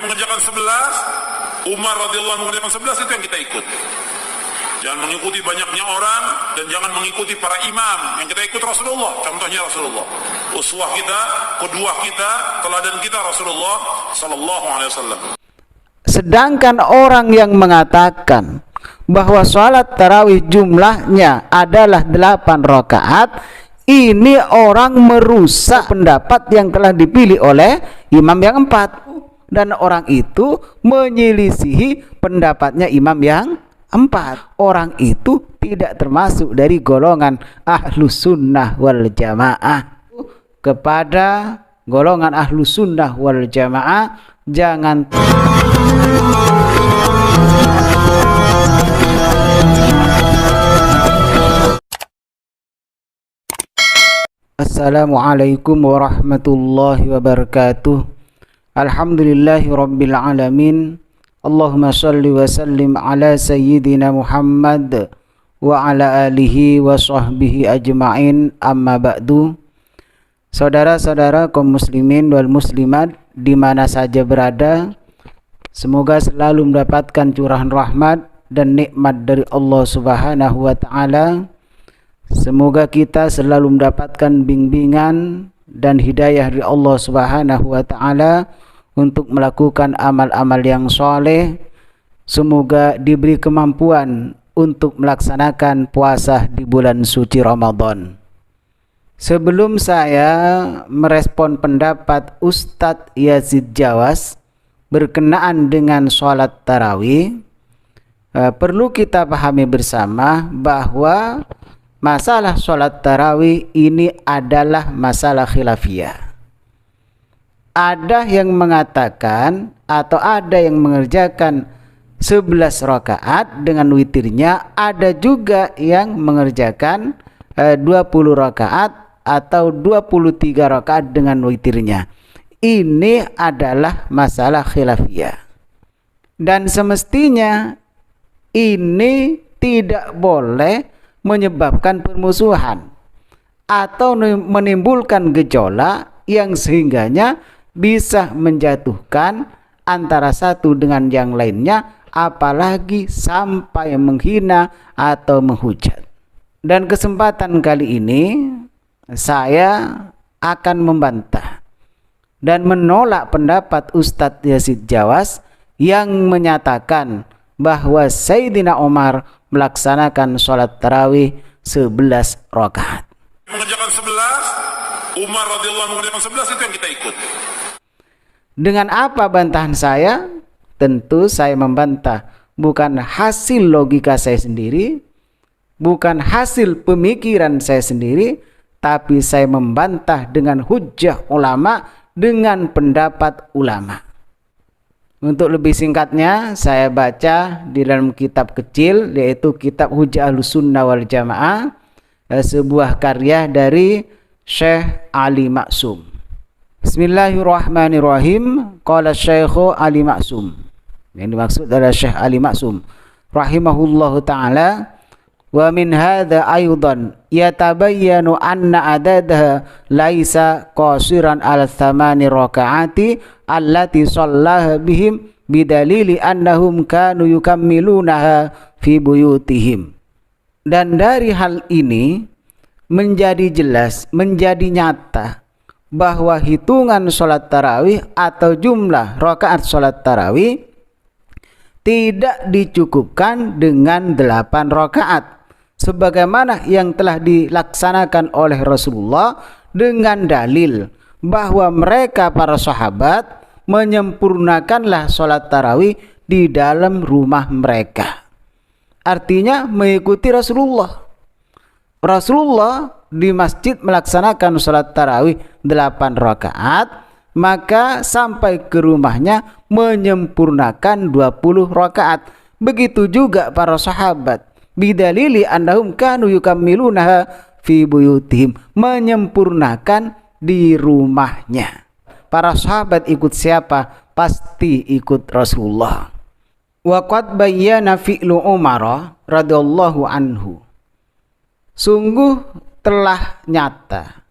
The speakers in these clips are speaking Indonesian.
mengerjakan 11, Umar radhiyallahu anhu mengerjakan 11, itu yang kita ikut. Jangan mengikuti banyaknya orang dan jangan mengikuti para imam. Yang kita ikut Rasulullah, contohnya Rasulullah. Uswah kita, qudwah kita, teladan kita Rasulullah sallallahu alaihi wasallam. Sedangkan orang yang mengatakan bahwa sholat tarawih jumlahnya adalah 8 rakaat, ini orang merusak pendapat yang telah dipilih oleh imam yang 4. Dan orang itu menyelisihi pendapatnya imam yang 4. Orang itu tidak termasuk dari golongan ahlus sunnah wal jamaah. Kepada golongan ahlus sunnah wal jamaah, jangan Assalamualaikum warahmatullahi wabarakatuh. Alhamdulillahi rabbil alamin. Allahumma salli wa sallim ala sayyidina Muhammad wa ala alihi wa sahbihi ajma'in, amma ba'du. Saudara-saudara kaum muslimin wal muslimat di mana saja berada, semoga selalu mendapatkan curahan rahmat dan nikmat dari Allah Subhanahu wa taala. Semoga kita selalu mendapatkan bimbingan dan hidayah dari Allah Subhanahu wa taala untuk melakukan amal-amal yang soleh. Semoga diberi kemampuan untuk melaksanakan puasa di bulan suci Ramadan. Sebelum saya merespon pendapat Ustadz Yazid Jawas berkenaan dengan sholat tarawih, perlu kita pahami bersama bahwa masalah sholat tarawih ini adalah masalah khilafiyah. Ada yang mengatakan atau ada yang mengerjakan 11 rakaat dengan witirnya, ada juga yang mengerjakan 20 rakaat atau 23 rakaat dengan witirnya. Ini adalah masalah khilafiyah. Dan semestinya ini tidak boleh menyebabkan permusuhan atau menimbulkan gejolak yang sehingganya bisa menjatuhkan antara satu dengan yang lainnya, apalagi sampai menghina atau menghujat. Dan kesempatan kali ini saya akan membantah dan menolak pendapat Ustadz Yazid Jawas yang menyatakan bahwa Sayyidina Umar melaksanakan sholat tarawih 11 rakaat. Mengerjakan 11, Umar radhiyallahu anhu mengerjakan 11, itu yang kita ikut. Dengan apa bantahan saya? Tentu saya membantah bukan hasil logika saya sendiri, bukan hasil pemikiran saya sendiri, tapi saya membantah dengan hujjah ulama, dengan pendapat ulama. Untuk lebih singkatnya, saya baca di dalam kitab kecil, yaitu kitab Hujjah Ahlus Sunnah wal Jamaah, sebuah karya dari Syekh Ali Maksum. Bismillahirrahmanirrahim. Qala Syekh Ali Maksum. Yang dimaksud adalah Syekh Ali Maksum rahimahullahu ta'ala. Wa min hadha aydan yatabayyanu anna adadaha laisa qasiran ala thamani rakaati allati shallaha bihim bidalili annahum kanu yukammilunaha fi buyutihim. Dan dari hal ini menjadi jelas, menjadi nyata bahwa hitungan sholat tarawih atau jumlah rakaat sholat tarawih tidak dicukupkan dengan 8 rakaat sebagaimana yang telah dilaksanakan oleh Rasulullah, dengan dalil bahwa mereka para sahabat menyempurnakanlah sholat tarawih di dalam rumah mereka. Artinya mengikuti Rasulullah. Rasulullah di masjid melaksanakan sholat tarawih 8 rakaat, maka sampai ke rumahnya menyempurnakan 20 rakaat. Begitu juga para sahabat, bidalili annahum kanu yukammilunaha fi buyutihim, menyempurnakan di rumahnya. Para sahabat ikut siapa? Pasti ikut Rasulullah. Wa qad bayyana fi'lu Umar radhiyallahu anhu. Sungguh telah nyata,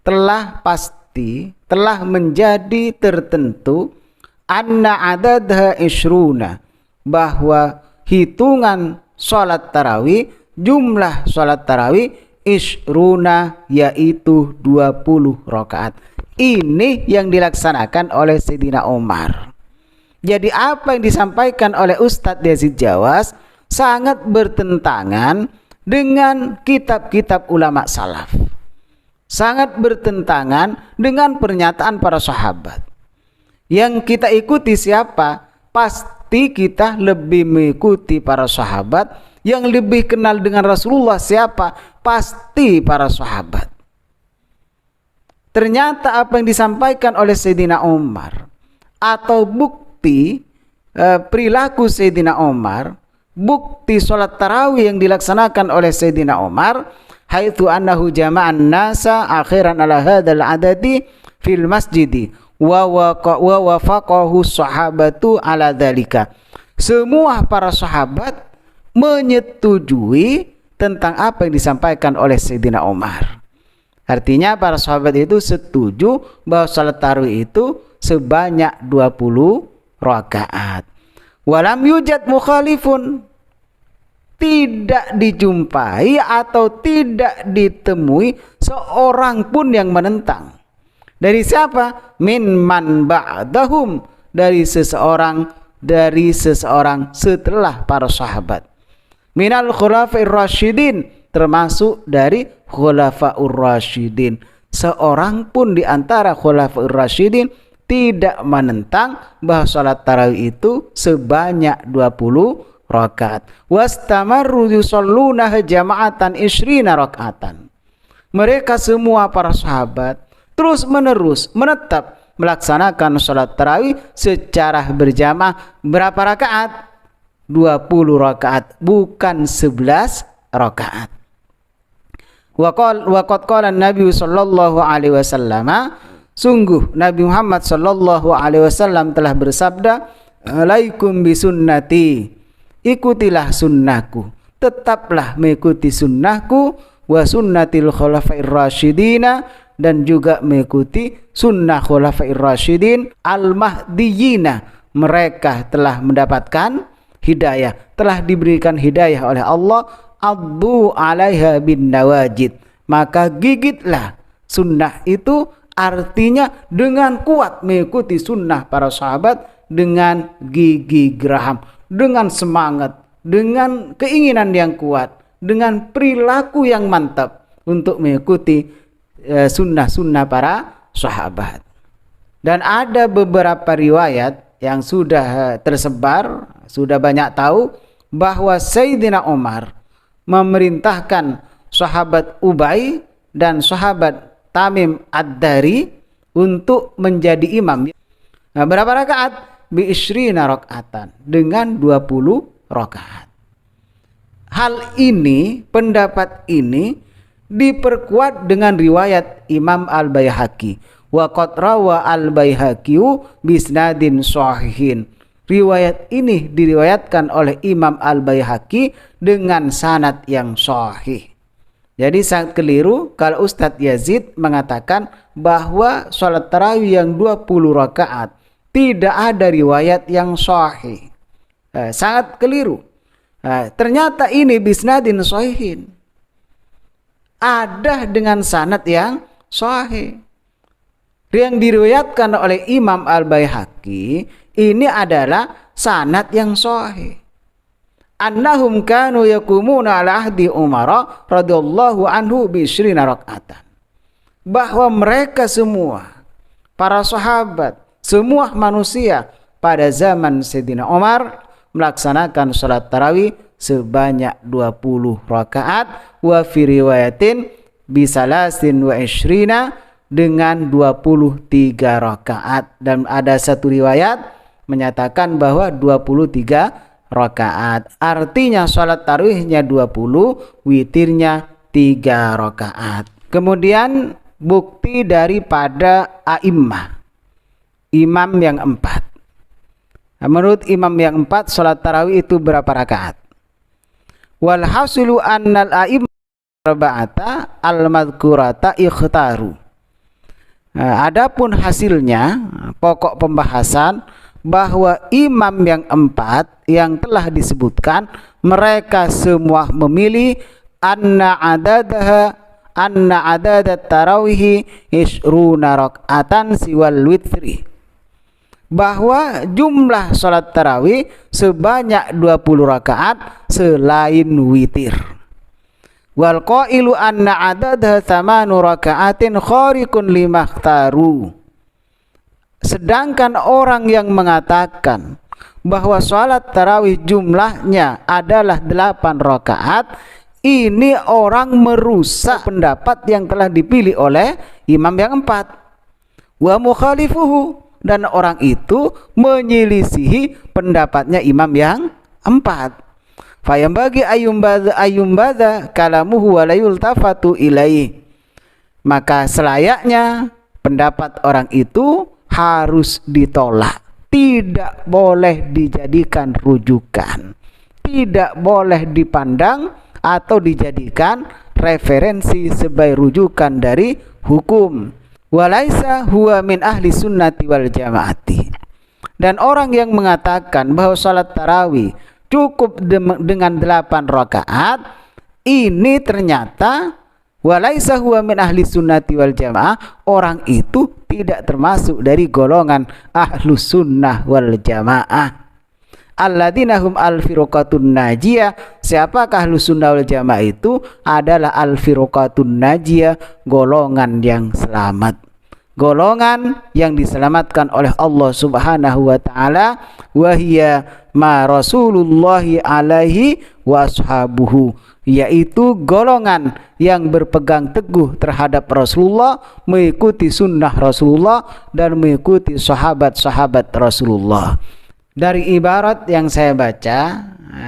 telah pasti, telah menjadi tertentu anna adadha ishruna, bahwa hitungan salat tarawih, jumlah salat tarawih ishruna, yaitu 20 rakaat. Ini yang dilaksanakan oleh Sayyidina Umar. Jadi apa yang disampaikan oleh Ustadz Yazid Jawas sangat bertentangan dengan kitab-kitab ulama salaf, sangat bertentangan dengan pernyataan para sahabat. Yang kita ikuti siapa? Pasti kita lebih mengikuti para sahabat. Yang lebih kenal dengan Rasulullah siapa? Pasti para sahabat. Ternyata apa yang disampaikan oleh Sayyidina Umar atau bukti perilaku Sayyidina Umar, bukti sholat tarawih yang dilaksanakan oleh Sayyidina Umar, haitsu annahu jama'an nasa akhiran ala hadzal adadi fil masjidi wa wafaqahu sahabatu ala dzalika. Semua para sahabat menyetujui tentang apa yang disampaikan oleh Sayyidina Umar. Artinya para sahabat itu setuju bahwa salat tarawih itu sebanyak 20 rakaat. Walam yujad mukhalifun, tidak dijumpai atau tidak ditemui seorang pun yang menentang. Dari siapa? Min man ba'dahum, dari seseorang setelah para sahabat. Minal khulafa'ir rasyidin, termasuk dari khulafa'ur rasyidin. Seorang pun di antara khulafa'ur rasyidin tidak menentang bahwa salat tarawih itu sebanyak 20 rakaat. Wastamarru yusalluna jama'atan 20 rakaatan. Mereka semua para sahabat terus menerus menetap melaksanakan salat tarawih secara berjamaah. Berapa rakaat? 20 rakaat, bukan 11 rakaat. Waqad qala Nabi sallallahu alaihi wasallam, sungguh Nabi Muhammad sallallahu alaihi wasallam telah bersabda, alaikum bisunnati, ikutilah sunnahku, tetaplah mengikuti sunnahku, wa sunnatil khulafair rasyidina, dan juga mengikuti sunnah khulafair rasyidin al-mahdiyina, mereka telah mendapatkan hidayah, telah diberikan hidayah oleh Allah. Addu 'alaiha bin nawajid, maka gigitlah sunnah itu, artinya dengan kuat mengikuti sunnah para sahabat dengan gigi geraham, dengan semangat, dengan keinginan yang kuat, dengan perilaku yang mantap untuk mengikuti sunnah-sunnah para sahabat. Dan ada beberapa riwayat yang sudah tersebar, sudah banyak tahu bahwa Sayyidina Umar memerintahkan sahabat Ubay dan sahabat Tamim Ad-Dari untuk menjadi imam. Nah, berapa rakaat? Bi 20 rakaatan, dengan 20 rakaat. Hal ini, pendapat ini diperkuat dengan riwayat Imam Al-Baihaqi. Wa qad rawa Al-Baihaqi bisnadin shahihin. Riwayat ini diriwayatkan oleh Imam Al-Baihaqi dengan sanad yang sahih. Jadi sangat keliru kalau Ustadz Yazid mengatakan bahwa sholat tarawih yang 20 rakaat tidak ada riwayat yang sahih. Sangat keliru. Ternyata ini bisnadin sahihin, ada dengan sanad yang sahih. Yang diriwayatkan oleh Imam Al-Baihaqi ini adalah sanad yang sahih. Annahum kanu yakumuna ala ahdi Umar radhiyallahu anhu bi 20 rakaatan. Bahwa mereka semua, para sahabat, semua manusia pada zaman Sayyidina Umar melaksanakan salat tarawih sebanyak 20 rakaat, wa fi riwayatin bi 23 dengan 23 rakaat, dan ada satu riwayat menyatakan bahwa 23 rakaat. Artinya salat tarawihnya 20, witirnya 3 rakaat. Kemudian bukti daripada a'immah, imam yang 4. Nah, menurut imam yang 4 salat tarawih itu berapa rakaat? Wal hasilu annal a'immah arba'ata al-madhkurata ikhtaru. Adapun hasilnya, pokok pembahasan bahwa imam yang 4 yang telah disebutkan mereka semua memilih anna adadat tarawih isruna rak'atan siwal witri, bahwa jumlah salat tarawih sebanyak 20 rakaat selain witir. Wal qailu anna adadah 8 raka'atin khariqun limakhtaru, sedangkan orang yang mengatakan bahwa salat tarawih jumlahnya adalah 8 rakaat, ini orang merusak pendapat yang telah dipilih oleh imam yang 4. Wa mukhalifuhu, dan orang itu menyelisihi pendapatnya imam yang 4. Fayambagi ayumbadha kalamuhu wa la yultafatu ilaihi, maka selayaknya pendapat orang itu harus ditolak, tidak boleh dijadikan rujukan, tidak boleh dipandang atau dijadikan referensi sebagai rujukan dari hukum. Walaisa huwa min ahli sunnati wal jamaati, dan orang yang mengatakan bahwa salat tarawih cukup dengan 8 rakaat, ini ternyata walaisa huwa min ahli sunnati wal jamaah, orang itu tidak termasuk dari golongan ahlus sunnah wal jamaah. Alladzina hum al-firqatun najiyah, siapakah ahlus sunnah wal jamaah itu? Adalah al-firqatun najiyah, golongan yang selamat, golongan yang diselamatkan oleh Allah Subhanahu wa taala. Wa hiya ma Rasulullahi alaihi wa ashabuhu, yaitu golongan yang berpegang teguh terhadap Rasulullah, mengikuti sunnah Rasulullah dan mengikuti sahabat-sahabat Rasulullah. Dari ibarat yang saya baca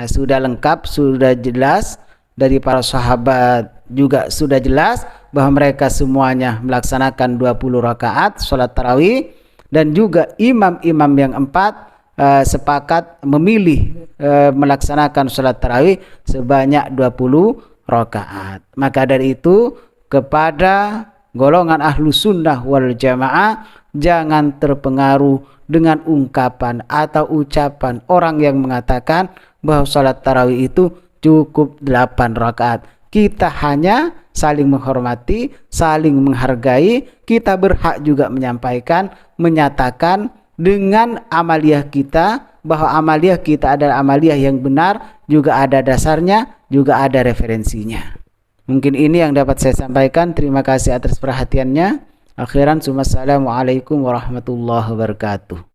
sudah lengkap, sudah jelas, dari para sahabat juga sudah jelas bahwa mereka semuanya melaksanakan 20 rakaat salat tarawih, dan juga imam-imam yang 4 sepakat memilih melaksanakan salat tarawih sebanyak 20 rakaat. Maka dari itu kepada golongan ahlu sunnah wal jamaah, jangan terpengaruh dengan ungkapan atau ucapan orang yang mengatakan bahwa salat tarawih itu cukup 8 rakaat. Kita hanya saling menghormati, saling menghargai. Kita berhak juga menyampaikan, menyatakan dengan amaliyah kita, bahwa amaliyah kita adalah amaliyah yang benar, juga ada dasarnya, juga ada referensinya. Mungkin ini yang dapat saya sampaikan. Terima kasih atas perhatiannya. Akhiran, assalamualaikum warahmatullahi wabarakatuh.